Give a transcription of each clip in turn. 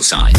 side.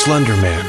Slender Man.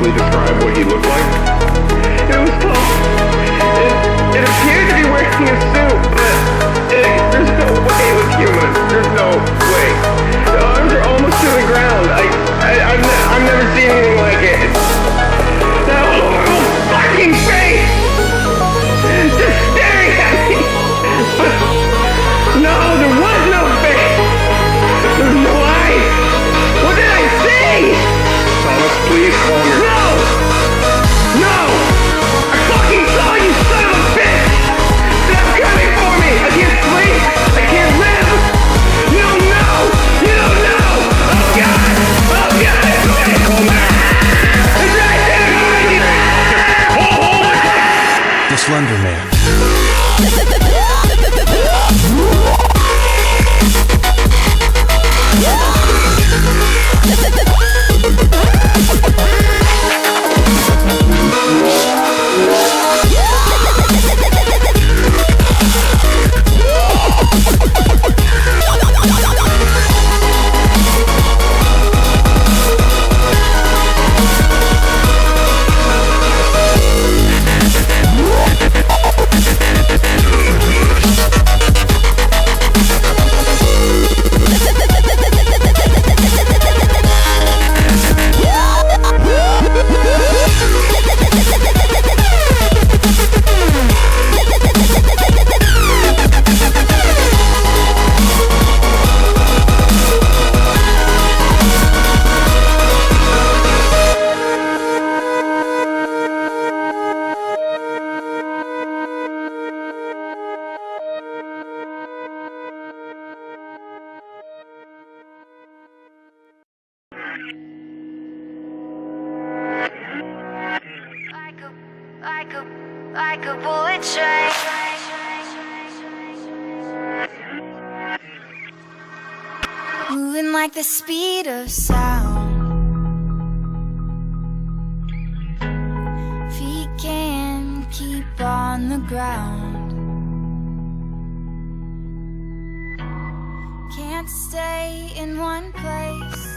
Describe what he looked like? It was tall. It appeared to be wearing a suit, but there's no way it was human. There's no way. The arms are almost to the ground. I've never seen anything like it. That horrible fucking face! Just staring at me! But no, there was no face! There was no eyes! What did I see? Thomas, please calm your... No! I fucking saw you, son of a bitch! Stop coming for me! I can't sleep! I can't live! You don't know! You don't know! Oh God! Oh God! Okay, calm down! It's right there! The Slender Man. Like a bullet train. Moving like the speed of sound. Feet can't keep on the ground. Can't stay in one place.